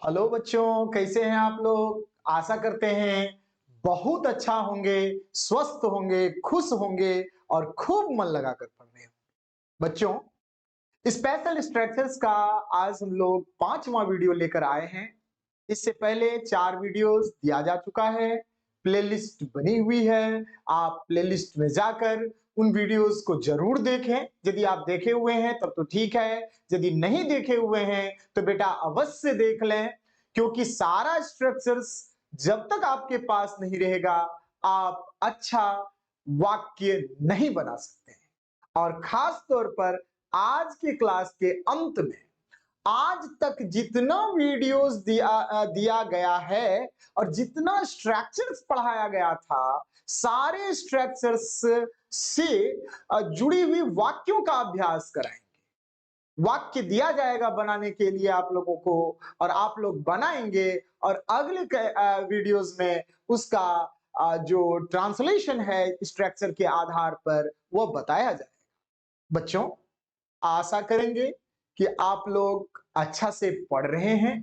Hello बच्चों, कैसे हैं आप लोग? आशा करते हैं बहुत अच्छा होंगे, स्वस्थ होंगे, खुश होंगे और खूब मन लगाकर पढ़ रहे होंगे। बच्चों, स्पेशल स्ट्रक्चर्स का आज हम लोग 5वां वीडियो लेकर आए हैं। इससे पहले 4 वीडियोस दिया जा चुका है, प्लेलिस्ट बनी हुई है। आप प्लेलिस्ट में जाकर उन वीडियोस को जरूर देखें। यदि आप देखे हुए हैं तब तो ठीक है, यदि नहीं देखे हुए हैं तो बेटा अवश्य देख लें, क्योंकि सारा स्ट्रक्चर्स जब तक आपके पास नहीं रहेगा, आप अच्छा वाक्य नहीं बना सकते हैं। और खास तौर पर आज की क्लास के अंत में आज तक जितना वीडियोस दिया गया है और जितना स्ट्रक्चर्स पढ़ाया गया था, सारे स्ट्रक्चर्स से जुड़ी हुई वाक्यों का अभ्यास कराएंगे। वाक्य दिया जाएगा बनाने के लिए आप लोगों को, और आप लोग बनाएंगे और अगले वीडियोस में उसका जो ट्रांसलेशन है स्ट्रक्चर के आधार पर वो बताया जाएगा। बच्चों, आशा करेंगे कि आप लोग अच्छा से पढ़ रहे हैं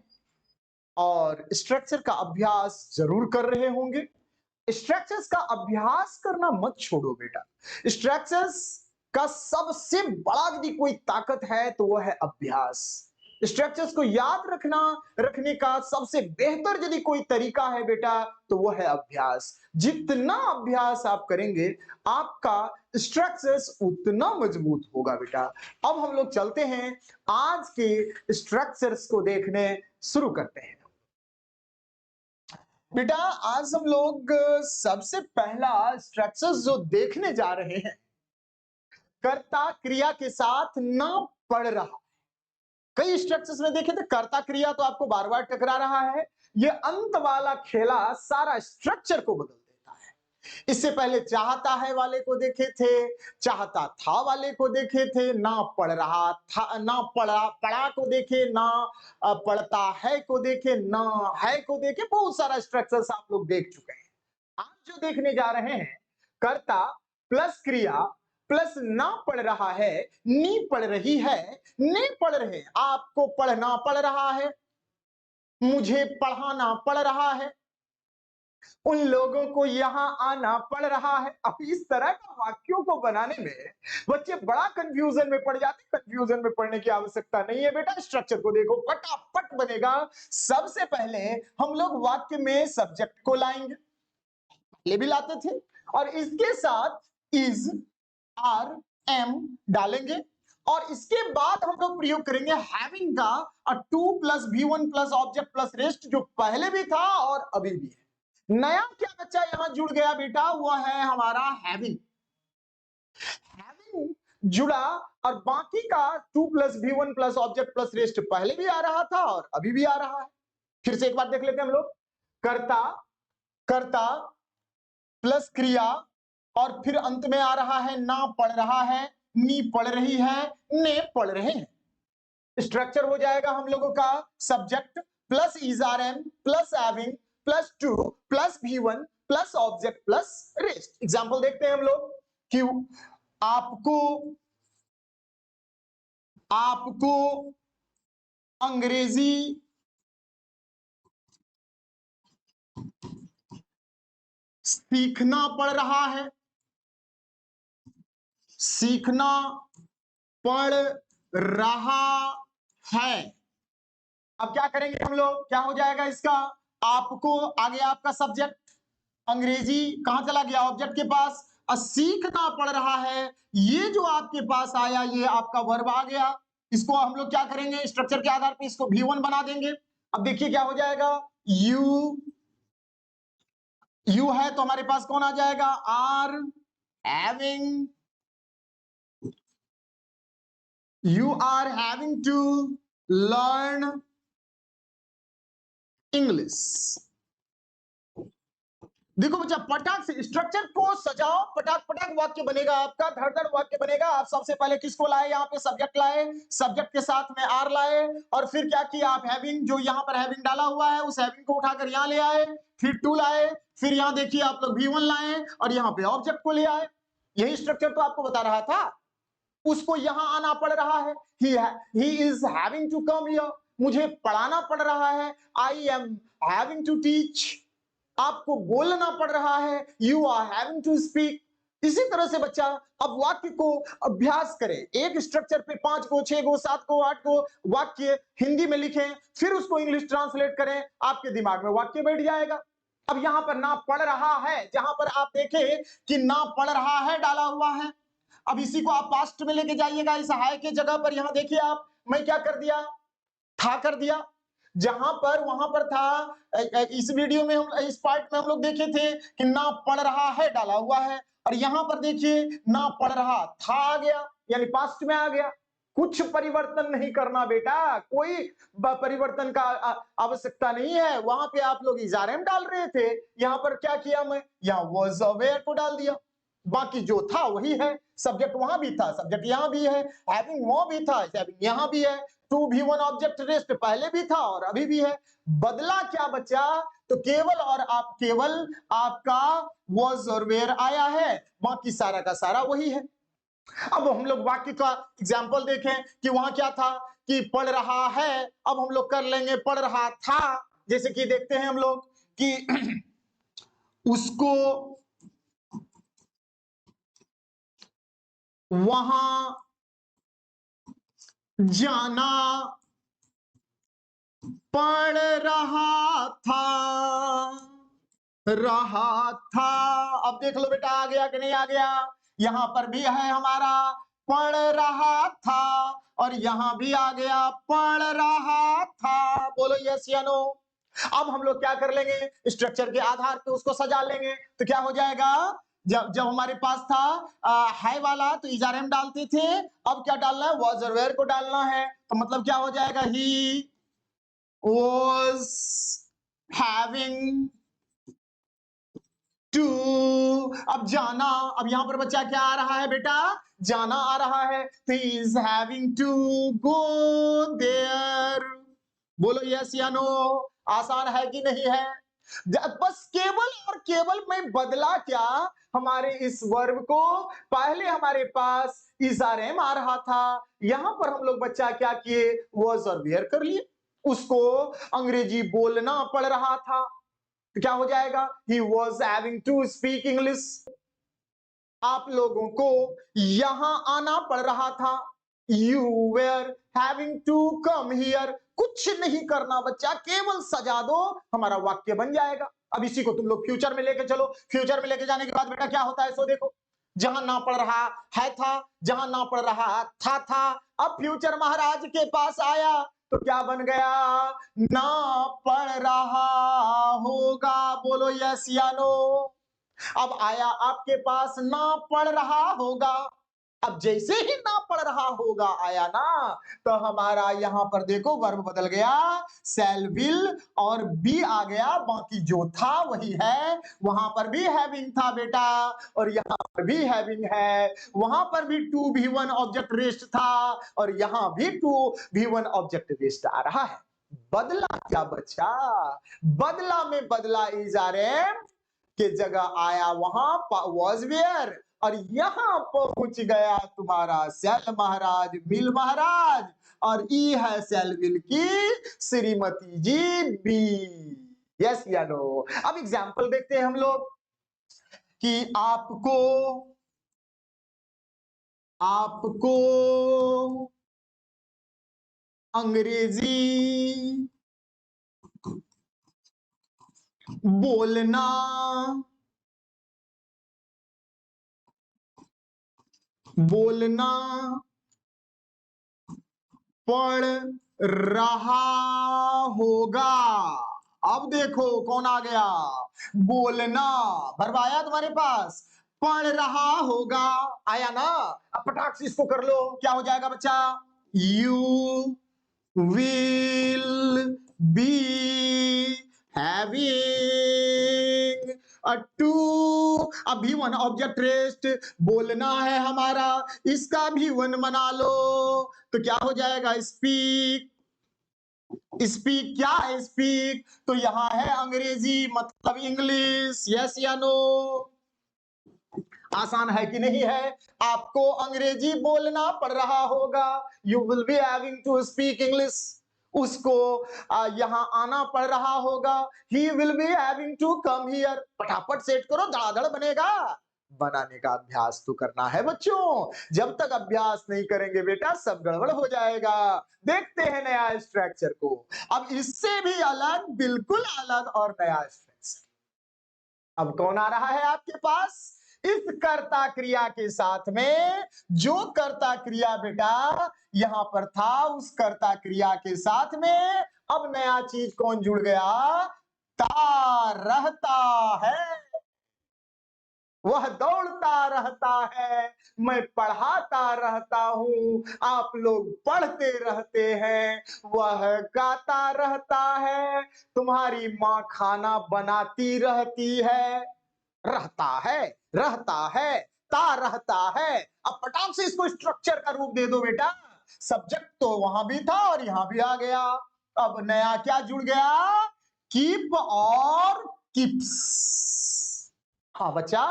और स्ट्रक्चर का अभ्यास जरूर कर रहे होंगे। स्ट्रक्चर्स का अभ्यास करना मत छोड़ो बेटा। स्ट्रक्चर्स का सबसे बड़ा यदि कोई ताकत है तो वह है अभ्यास। स्ट्रक्चर्स को याद रखने का सबसे बेहतर यदि कोई तरीका है बेटा तो वह है अभ्यास। जितना अभ्यास आप करेंगे आपका स्ट्रक्चर्स उतना मजबूत होगा बेटा। अब हम लोग चलते हैं, आज के स्ट्रक्चर्स को देखने शुरू करते हैं। बेटा आज हम लोग सबसे पहला स्ट्रक्चर्स जो देखने जा रहे हैं, कर्ता क्रिया के साथ ना पढ़ रहा। कई स्ट्रक्चर्स में देखे थे कर्ता क्रिया तो आपको बार बार टकरा रहा है। ये अंत वाला खेला सारा स्ट्रक्चर को बदल देता है। इससे पहले चाहता है वाले को देखे थे, चाहता था वाले को देखे थे, ना पढ़ रहा था, ना पढ़ा को देखे, ना पढ़ता है को देखे, ना है को देखे। बहुत सारा स्ट्रक्चर्स आप लोग देख चुके हैं। आज जो देखने जा रहे हैं, कर्ता प्लस क्रिया प्लस ना पढ़ रहा है, नी पढ़ रही है, ने पढ़ रहे। आपको पढ़ना पड़ रहा है, मुझे पढ़ाना पड़ रहा है, उन लोगों को यहां आना पड़ रहा है। अब इस तरह का वाक्यों को बनाने में बच्चे बड़ा कंफ्यूजन में पड़ जाते। कंफ्यूजन में पड़ने की आवश्यकता नहीं है बेटा, स्ट्रक्चर को देखो फटाफट बनेगा। सबसे पहले हम लोग वाक्य में सब्जेक्ट को लाएंगे, पहले भी लाते थे, और इसके साथ इज आर एम डालेंगे और इसके बाद हम लोग प्रयोग करेंगे हैविंग का, 2 plus V1 plus object plus rest, जो पहले भी था और अभी भी है। नया क्या बच्चा यहां जुड़ गया बेटा, वो है हमारा हैविंग। हैविंग जुड़ा और बाकी का 2 plus V1 plus object plus rest पहले भी आ रहा था और अभी भी आ रहा है। फिर से एक बार देख लेते हैं हम लोग। कर्ता कर्ता प्लस क्रिया और फिर अंत में आ रहा है ना पढ़ रहा है, नी पढ़ रही है, ने पढ़ रहे हैं। स्ट्रक्चर हो जाएगा हम लोगों का subject plus is are am plus having plus 2 plus V1 plus object plus rest. Example देखते हैं हम लोग कि आपको आपको अंग्रेजी सीखना पड़ रहा है, सीखना पड़ रहा है। अब क्या करेंगे हम लोग, क्या हो जाएगा इसका, आपको आगे आपका सब्जेक्ट, अंग्रेजी कहां चला गया, ऑब्जेक्ट के पास, सीखना पड़ रहा है, ये जो आपके पास आया ये आपका वर्ब आ गया। इसको हम लोग क्या करेंगे, स्ट्रक्चर के आधार पर इसको V1 बना देंगे। अब देखिए क्या हो जाएगा, यू है तो हमारे पास कौन आ जाएगा, are having, you are having to learn English। देखो बच्चा, पटाख से स्ट्रक्चर को सजाओ, पटाख पटाख वाक्य बनेगा आपका, धड़ धड़ वाक्य बनेगा। आप सबसे पहले किसको लाए, यहाँ पे सब्जेक्ट लाए, सब्जेक्ट के साथ में आर लाए, और फिर क्या किया, आप हैविंग, जो यहाँ पर हैविंग डाला हुआ है उस हैविंग को उठाकर यहाँ ले आए, फिर टू लाए, फिर यहाँ देखिए आप लोग V1 लाए और यहाँ पे ऑब्जेक्ट को ले आए। यही स्ट्रक्चर तो आपको बता रहा था। उसको यहां आना पड़ रहा है, he is having to come here, मुझे पढ़ाना पड़ रहा है, I am having to teach, आपको बोलना पड़ रहा है, you are having to speak. इसी तरह से बच्चा अब वाक्य को अभ्यास करें, एक स्ट्रक्चर पे 5 को, 6 को, 7 को, 8 को वाक्य हिंदी में लिखें, फिर उसको इंग्लिश ट्रांसलेट करें, आपके दिमाग में वाक्य बैठ जाएगा। अब यहां पर ना पढ़ रहा है, जहां पर आप देखें कि ना पढ़ रहा है डाला हुआ है, अब इसी को आप पास्ट में लेके जाइएगा, इस हाय के जगह पर यहां देखिए आप, मैं क्या कर दिया, था कर दिया, जहां पर वहां पर था। इस वीडियो में हम, इस पार्ट में हम लोग देखे थे कि ना पढ़ रहा है डाला हुआ है, और यहां पर देखिए ना पढ़ रहा था आ गया, यानी पास्ट में आ गया। कुछ परिवर्तन नहीं करना बेटा, कोई परिवर्तन का आवश्यकता नहीं है। वहां पे आप लोग इजारेम डाल रहे थे, यहां पर क्या किया मैं, यहाँ वाज अवेयर को डाल दिया, बाकी जो था वही है। सब्जेक्ट वहां भी था, सब्जेक्ट यहां भी है, हैविंग वहां भी था, हैविंग यहां भी है, टू भी वन ऑब्जेक्ट रेस्ट पहले भी था और अभी भी है। बदला क्या बचा, तो केवल और आप केवल आपका was और where आया है, बाकी सारा का सारा वही है। अब हम लोग वाक्य का एग्जाम्पल देखें कि वहां क्या था कि पढ़ रहा है, अब हम लोग कर लेंगे पढ़ रहा था। जैसे कि देखते हैं हम लोग कि उसको वहां जाना पढ़ रहा था। अब देख लो बेटा आ गया कि नहीं आ गया, यहां पर भी है हमारा पढ़ रहा था, और यहां भी आ गया पढ़ रहा था। बोलो यस या नो। अब हम लोग क्या कर लेंगे, स्ट्रक्चर के आधार पे उसको सजा लेंगे, तो क्या हो जाएगा, जब जब हमारे पास था है वाला तो इजारेम डालते थे, अब क्या डालना है, वाज और वेयर को डालना है, तो मतलब क्या हो जाएगा, ही was having to। अब जाना, अब यहां पर बच्चा क्या आ रहा है बेटा, जाना आ रहा है, तो he is having to go there। बोलो यस या नो, आसान है कि नहीं है। बस केवल और केवल मैं बदला क्या, हमारे इस वर्ब को, पहले हमारे पास इजारेम आ रहा था, यहां पर हम लोग बच्चा क्या किए, was और were कर लिए, उसको अंग्रेजी बोलना पड़ रहा था, तो क्या हो जाएगा, he was having to speak English। आप लोगों को यहां आना पड़ रहा था, you were having to come here। कुछ नहीं करना बच्चा, केवल सजा दो, हमारा वाक्य बन जाएगा। अब इसी को तुम लोग फ्यूचर में लेके चलो, फ्यूचर में लेके जाने के बाद बेटा क्या होता है, सो देखो, जहां ना पढ़ रहा है था, जहां ना पढ़ रहा था। अब फ्यूचर महाराज के पास आया तो क्या बन गया, ना पढ़ रहा होगा। बोलो यस या नो। अब आया आपके पास ना पढ़ रहा होगा, अब जैसे ही ना पढ़ रहा होगा आया ना, तो हमारा यहां पर देखो वर्ब बदल गया, शैल विल और बी आ गया, बाकी जो था वही है। वहां पर भी हैविंग था बेटा, और यहां पर भी हैविंग है, वहां पर भी टू भी वन ऑब्जेक्ट रेस्ट था, और यहां भी टू भी वन ऑब्जेक्ट रेस्ट आ रहा है। बदला क्या बचा, बदला में बदला इजारेम के जगह आया वहां वाज वेयर, और यहां पहुंच गया तुम्हारा सेल महाराज, मिल महाराज, और ई है सेल विल की श्रीमती जी बी। यस या नो। अब एग्जाम्पल देखते हैं हम लोग कि आपको अंग्रेजी बोलना पड़ रहा होगा। अब देखो कौन आ गया, बोलना, वर्ब आया तुम्हारे पास, पढ़ रहा होगा आया ना। अब फटाक से इसको कर लो, क्या हो जाएगा बच्चा, you will be having a to. अब भी वन ऑब्जेक्ट रेस्ट बोलना है हमारा, इसका भी वन बना लो, तो क्या हो जाएगा, स्पीक। स्पीक क्या है, स्पीक तो यहां है अंग्रेजी मतलब इंग्लिश। यस या नो। आसान है कि नहीं है, आपको अंग्रेजी बोलना पड़ रहा होगा, you will be having to speak English. उसको यहाँ आना पड़ रहा होगा। He will be having to come here. फटाफट सेट करो, धड़ाधड़ बनेगा। बनाने का अभ्यास तो करना है बच्चों। जब तक अभ्यास नहीं करेंगे बेटा सब गड़बड़ हो जाएगा। देखते हैं नया स्ट्रक्चर को। अब इससे भी अलग, बिल्कुल अलग और नया स्ट्रक्चर। अब कौन आ रहा है आपके पास? इस कर्ता क्रिया के साथ में जो कर्ता क्रिया बेटा यहां पर था, उस कर्ता क्रिया के साथ में अब नया चीज कौन जुड़ गया? ता रहता है। वह दौड़ता रहता है, मैं पढ़ाता रहता हूं, आप लोग पढ़ते रहते हैं। वह गाता रहता है, तुम्हारी माँ खाना बनाती रहती है। रहता है, ता रहता है। अब पटाख से इसको स्ट्रक्चर का रूप दे दो बेटा। सब्जेक्ट तो वहां भी था और यहां भी आ गया। अब नया क्या जुड़ गया? कीप और किप्स। हाँ बच्चा,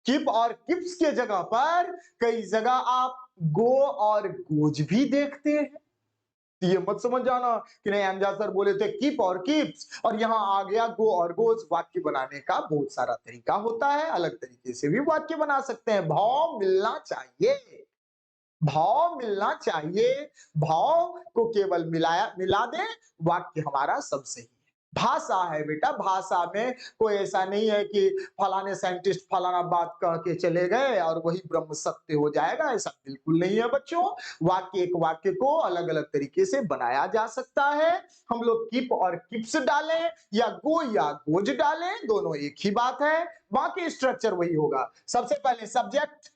कीप और किप्स के जगह पर कई जगह आप गो और गोज भी देखते हैं। ये मत समझ जाना कि नहीं एमजा सर बोले थे कीप और कीप्स और यहां आ गया गो और गोज। वाक्य बनाने का बहुत सारा तरीका होता है, अलग तरीके से भी वाक्य बना सकते हैं। भाव मिलना चाहिए, भाव मिलना चाहिए। भाव को केवल मिला दे, वाक्य हमारा सब सही है। भाषा है बेटा, भाषा में कोई ऐसा नहीं है कि फलाने साइंटिस्ट फलाना बात कह के चले गए और वही ब्रह्म सत्य हो जाएगा, ऐसा बिल्कुल नहीं है बच्चों। वाक्य, एक वाक्य को अलग अलग तरीके से बनाया जा सकता है। हम लोग कीप और किप्स डालें या गो या गोज डालें, दोनों एक ही बात है। बाकी स्ट्रक्चर वही होगा। सबसे पहले सब्जेक्ट,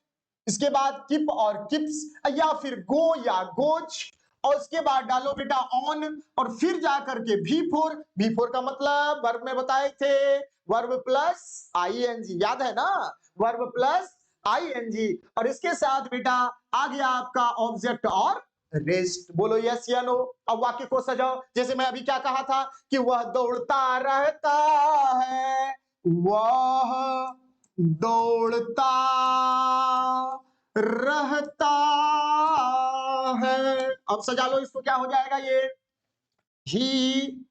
इसके बाद किप और किप्स या फिर गो या गोज, और उसके बाद डालो बेटा ऑन और फिर जाकर के भी फोर का मतलब वर्ब में बताए थे, वर्ब प्लस आईएनजी, याद है ना? वर्ब प्लस आईएनजी और इसके साथ बेटा आ गया आपका ऑब्जेक्ट और रेस्ट। बोलो यस या नो। अब वाक्य को सजाओ। जैसे मैं अभी क्या कहा था कि वह दौड़ता रहता है, वह दौड़ता रहता है। अब सजा लो इसको, क्या हो जाएगा ये? ही।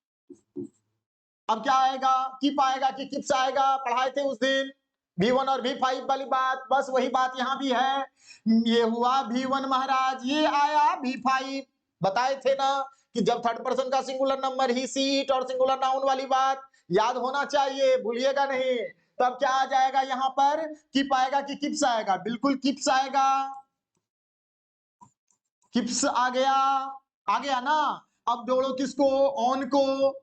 अब क्या आएगा? कीप आएगा कि किप्स आएगा? पढ़ाए थे उस दिन V1 और V5 वाली बात, बस वही बात यहां भी है। ये हुआ V1 महाराज, ये आया V5। बताए थे ना कि जब थर्ड पर्सन का singular number he, she, it और सिंगुलर नाउन वाली बात याद होना चाहिए, भूलिएगा नहीं। तब क्या आ जाएगा यहां पर? कीप आएगा कि किप्स आएगा? बिल्कुल किप्स आएगा। किप्स आ गया ना। अब जोड़ो किसको? ऑन को।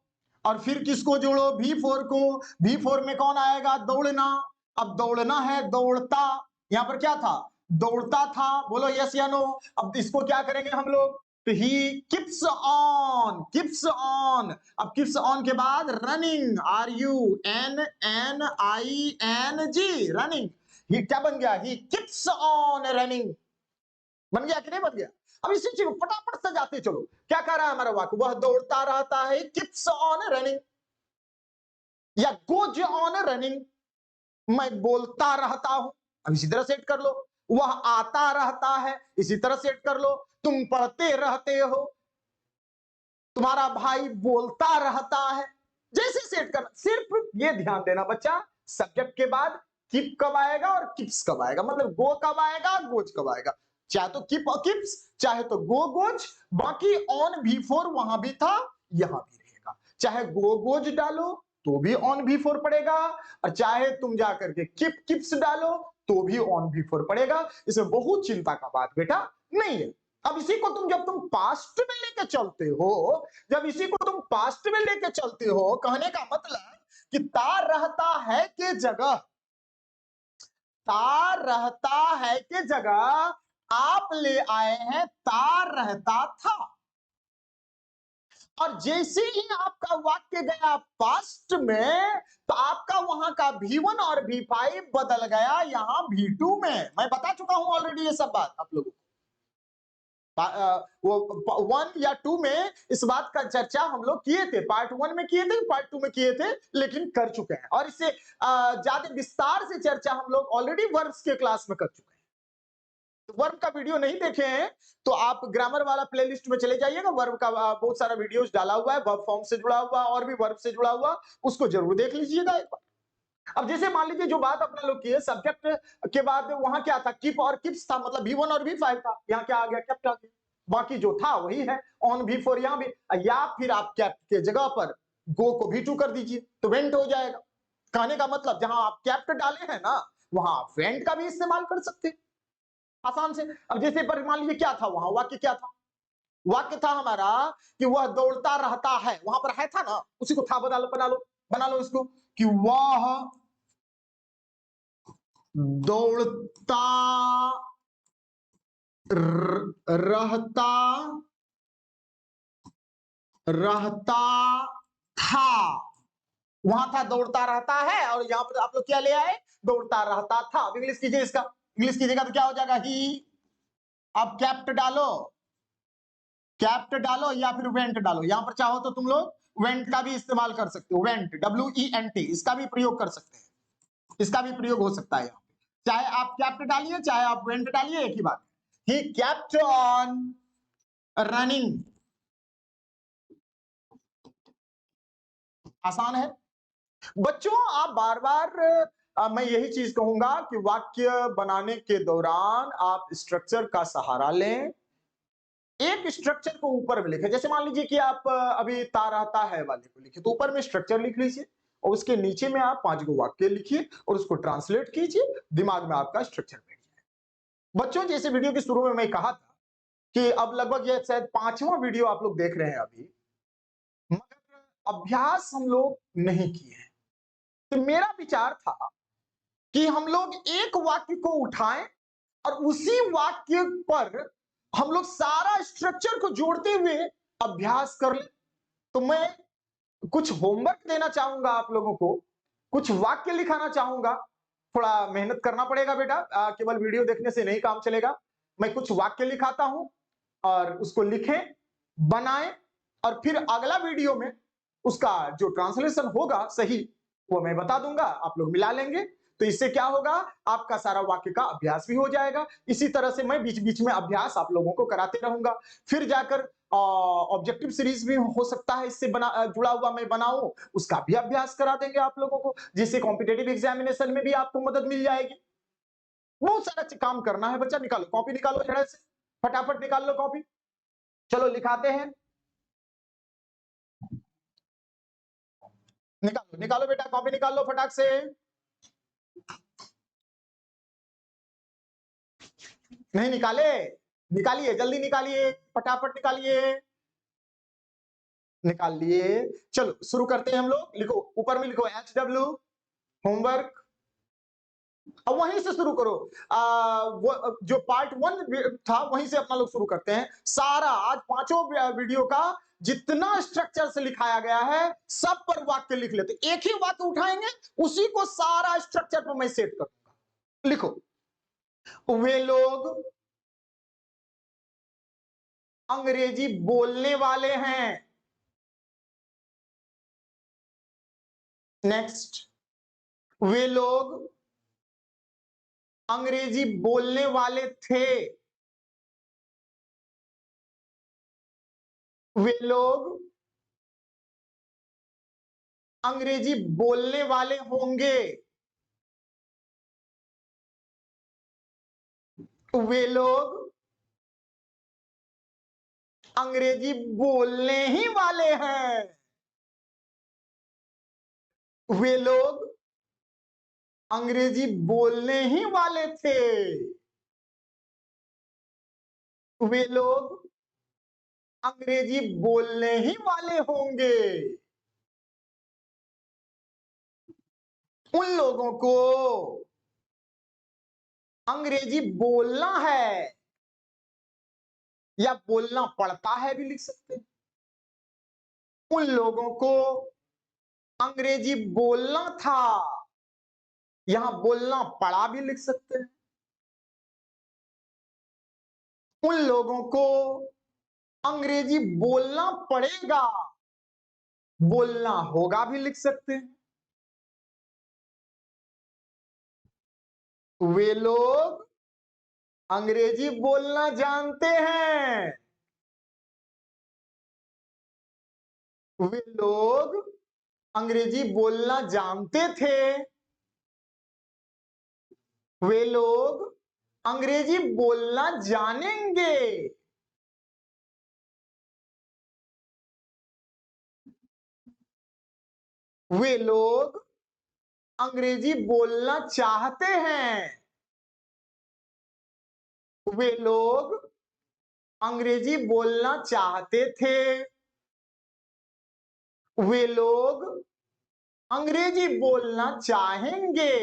और फिर किसको जोड़ो? V4 को। V4 में कौन आएगा? दौड़ना। अब दौड़ना है, दौड़ता। यहां पर क्या था? दौड़ता था। बोलो यस या नो। अब इसको क्या करेंगे हम लोग? तो ही किप्स ऑन, किप्स ऑन। अब किप्स ऑन के बाद रनिंग, RUNNING, रनिंग। ही क्या बन गया? ही किप्स ऑन रनिंग। बन गया कि नहीं बन गया? अब इसी चीज को फटाफट से जाते चलो। क्या कह रहा है हमारा वाक्य? वह दौड़ता रहता है, कीप्स ऑन रनिंग, या गोज ऑन रनिंग, मैं बोलता रहता हूं। अब इसी तरह सेट कर लो। वह आता रहता है, इसी तरह सेट कर लो। तुम पढ़ते रहते हो, तुम्हारा भाई बोलता रहता है। जैसे सेट करना, सिर्फ ये ध्यान देना बच्चा, सब्जेक्ट के बाद किप कब आएगा और किप्स कब आएगा, मतलब गो कब आएगा, गोज कब आएगा। चाहे तो किप और किप्स, चाहे तो गो गोज। बाकी ऑन V4 वहां भी था, यहां भी रहेगा। चाहे गो गोज डालो तो भी ऑन V4 पड़ेगा, और चाहे तुम जाकर के किप किप्स डालो तो भी ऑन V4 पड़ेगा। इसमें बहुत चिंता का बात बेटा नहीं है। अब इसी को तुम जब तुम पास्ट में लेके चलते हो, जब इसी को तुम पास्ट में लेके चलते हो, कहने का मतलब कि ता रहता है के जगह, ता रहता है के जगह आप ले आए हैं ता रहता था। और जैसे ही आपका वाक्य गया पास्ट में, तो आपका वहां का V1 और V5 बदल गया यहां V2 में। मैं बता चुका हूं ऑलरेडी ये सब बात आप लोगों को। वो 1 या 2 में इस बात का चर्चा हम लोग किए थे, पार्ट 1 में किए थे, पार्ट 2 में किए थे, लेकिन कर चुके हैं। और इससे ज्यादा विस्तार से चर्चा हम लोग ऑलरेडी वर्ब्स के क्लास में कर चुके हैं। वर्ब का वीडियो नहीं देखे हैं तो आप ग्रामर वाला प्लेलिस्ट में चले जाइएगा, वर्ब का बहुत सारा वीडियोस डाला हुआ है, वर्ब फॉर्म से जुड़ा हुआ और भी वर्ब से जुड़ा हुआ, उसको जरूर देख लीजिएगा एक बार। अब जैसे मान लीजिए जो बात अपना लोग किए सब्जेक्ट के बाद वहां क्या था, कीप और किप्स था, मतलब V1 और V5 था, यहाँ क्या आ गया, केप्ट आ गया। बाकी जो था वही है, ऑन V4 यहाँ भी, या फिर आप केप्ट के जगह पर गो को V2 कर दीजिए तो वेंट हो जाएगा। कहने का मतलब जहां आप केप्ट डाले हैं ना, वहां आप वेंट का भी इस्तेमाल कर सकते हैं आसान से। अब जैसे पर मान लीजिए क्या था, वहां वाक्य क्या था, वाक्य था हमारा कि वह दौड़ता रहता है, वहां पर है था ना, उसी को था बना लो इसको कि वह दौड़ता रहता था, वहां था दौड़ता रहता है और यहां पर आप लोग क्या ले आए, दौड़ता रहता था। अब इंग्लिश कीजिए इसका, इंग्लिश कीजिएगा तो क्या हो जाएगा, ही। अब कैप्ट डालो, कैप्ट डालो या फिर वेंट डालो, यहां पर चाहो तो तुम लोग वेंट का भी इस्तेमाल कर सकते हो, वेंट WENT, इसका भी प्रयोग कर सकते हैं, इसका भी प्रयोग हो सकता है यहाँ पे। चाहे आप कैप्ट डालिए चाहे आप वेंट डालिए, एक ही बात है। ही कैप्ट ऑन रनिंग, आसान है बच्चों। आप बार बार मैं यही चीज कहूंगा कि वाक्य बनाने के दौरान आप स्ट्रक्चर का सहारा लें, एक स्ट्रक्चर को ऊपर में लिखे। जैसे मान लीजिए कि आप अभी ता रहता है वाले को लिखे तो ऊपर में स्ट्रक्चर लिख लीजिए और उसके नीचे में आप 5 गो वाक्य लिखिए और उसको ट्रांसलेट कीजिए, दिमाग में आपका स्ट्रक्चर बैठ जाए। बच्चों जैसे वीडियो के शुरू में मैं कहा था कि अब लगभग ये शायद 5वां वीडियो आप लोग देख रहे हैं अभी, मगर अभ्यास हम लोग नहीं किए हैं। तो मेरा विचार था कि हम लोग एक वाक्य को उठाएं और उसी वाक्य पर हम लोग सारा स्ट्रक्चर को जोड़ते हुए अभ्यास कर लें। तो मैं कुछ होमवर्क देना चाहूंगा आप लोगों को, कुछ वाक्य लिखाना चाहूंगा। थोड़ा मेहनत करना पड़ेगा बेटा, केवल वीडियो देखने से नहीं काम चलेगा। मैं कुछ वाक्य लिखाता हूं और उसको लिखें, बनाएं और फिर अगला वीडियो में उसका जो ट्रांसलेशन होगा सही वो मैं बता दूंगा, आप लोग मिला लेंगे। तो इससे क्या होगा, आपका सारा वाक्य का अभ्यास भी हो जाएगा। इसी तरह से मैं बीच बीच में अभ्यास आप लोगों को कराते रहूंगा, फिर जाकर ऑब्जेक्टिव सीरीज भी हो सकता है इससे जुड़ा हुआ मैं बनाऊं, उसका भी अभ्यास करा देंगे आप लोगों को, जिससे कॉम्पिटेटिव एग्जामिनेशन में भी आपको मदद मिल जाएगी। बहुत सारा काम करना है बच्चा, निकालो कॉपी, निकालो जरा से, फटाफट निकाल लो कॉपी, चलो लिखाते हैं। निकालो निकालो बेटा, कॉपी निकाल लो फटाक से। नहीं निकाले, निकालिए जल्दी निकालिए, फटाफट निकालिए, निकाल लिए। चलो शुरू करते हैं हम लोग। लिखो ऊपर में, लिखो HW होमवर्क, अब वहीं से शुरू करो। वो जो पार्ट 1 था वहीं से अपना लोग शुरू करते हैं। सारा आज 5 वीडियो का जितना स्ट्रक्चर से लिखाया गया है सब पर वाक्य लिख लेते, एक ही वाक्य उठाएंगे उसी को सारा स्ट्रक्चर पर मैं सेट करूंगा। लिखो, वे लोग अंग्रेजी बोलने वाले हैं। नेक्स्ट, वे लोग अंग्रेजी बोलने वाले थे। वे लोग अंग्रेजी बोलने वाले होंगे। वे लोग अंग्रेजी बोलने ही वाले हैं। वे लोग अंग्रेजी बोलने ही वाले थे। वे लोग अंग्रेजी बोलने ही वाले होंगे। उन लोगों को अंग्रेजी बोलना है या बोलना पड़ता है भी लिख सकते हैं। उन लोगों को अंग्रेजी बोलना था, यहां बोलना पड़ा भी लिख सकते हैं। उन लोगों को अंग्रेजी बोलना पड़ेगा, बोलना होगा भी लिख सकते हैं। वे लोग अंग्रेजी बोलना जानते हैं। वे लोग अंग्रेजी बोलना जानते थे। वे लोग अंग्रेजी बोलना जानेंगे। वे लोग अंग्रेजी बोलना चाहते हैं। वे लोग अंग्रेजी बोलना चाहते थे। वे लोग अंग्रेजी बोलना चाहेंगे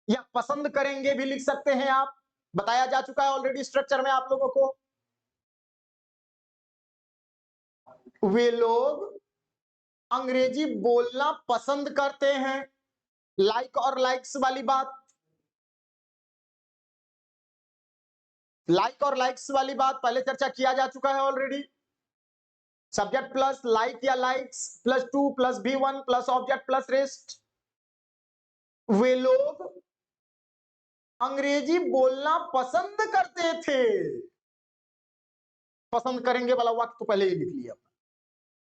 या पसंद करेंगे भी लिख सकते हैं आप। बताया जा चुका है ऑलरेडी स्ट्रक्चर में आप लोगों को। वे लोग अंग्रेजी बोलना पसंद करते हैं। लाइक और लाइक्स वाली बात, लाइक और लाइक्स वाली बात पहले चर्चा किया जा चुका है ऑलरेडी। सब्जेक्ट प्लस लाइक या likes plus to plus V1 plus object plus rest. वे लोग अंग्रेजी बोलना पसंद करते थे। पसंद करेंगे वाला वाक्य तो पहले ही लिख लिया।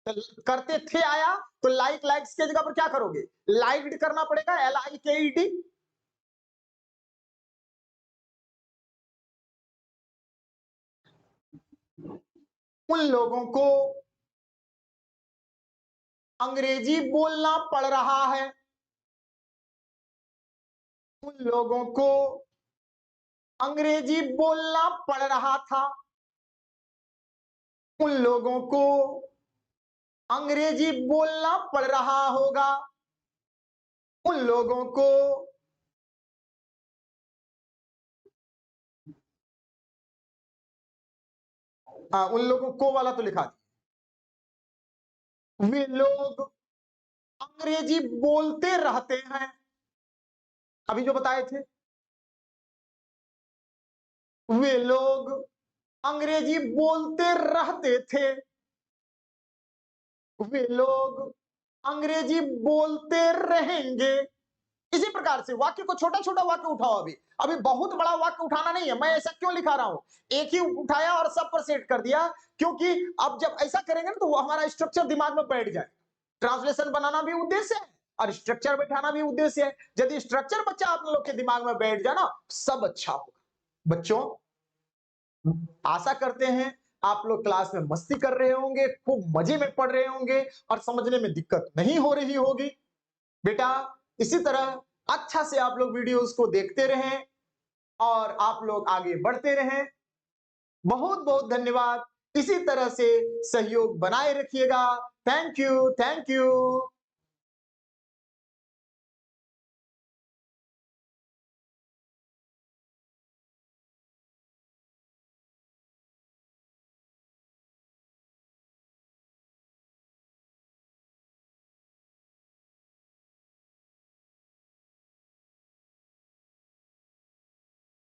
तो करते थे आया तो लाइक लाइक्स की जगह पर क्या करोगे? लाइक्ड करना पड़ेगा, LIKED। उन लोगों को अंग्रेजी बोलना पड़ रहा है। उन लोगों को अंग्रेजी बोलना पड़ रहा था। उन लोगों को अंग्रेजी बोलना पड़ रहा होगा। उन लोगों को उन लोगों को वाला तो लिखा दिया। वे लोग अंग्रेजी बोलते रहते हैं, अभी जो बताए थे। वे लोग अंग्रेजी बोलते रहते थे। वे लोग अंग्रेजी बोलते रहेंगे। इसी प्रकार से वाक्य को छोटा छोटा वाक्य उठाओ। अभी अभी बहुत बड़ा वाक्य उठाना नहीं है। मैं ऐसा क्यों लिखा रहा हूं, एक ही उठाया और सब पर सेट कर दिया, क्योंकि अब जब ऐसा करेंगे ना तो हमारा स्ट्रक्चर दिमाग में बैठ जाए। ट्रांसलेशन बनाना भी उद्देश्य है और स्ट्रक्चर बैठाना भी उद्देश्य है। यदि स्ट्रक्चर बच्चा आप लोग के दिमाग में बैठ जाए ना, सब अच्छा होगा। बच्चों, आशा करते हैं आप लोग क्लास में मस्ती कर रहे होंगे, खूब मजे में पढ़ रहे होंगे और समझने में दिक्कत नहीं हो रही होगी। बेटा, इसी तरह अच्छा से आप लोग वीडियोस को देखते रहें और आप लोग आगे बढ़ते रहें। बहुत बहुत धन्यवाद। इसी तरह से सहयोग बनाए रखिएगा। Thank you, thank you.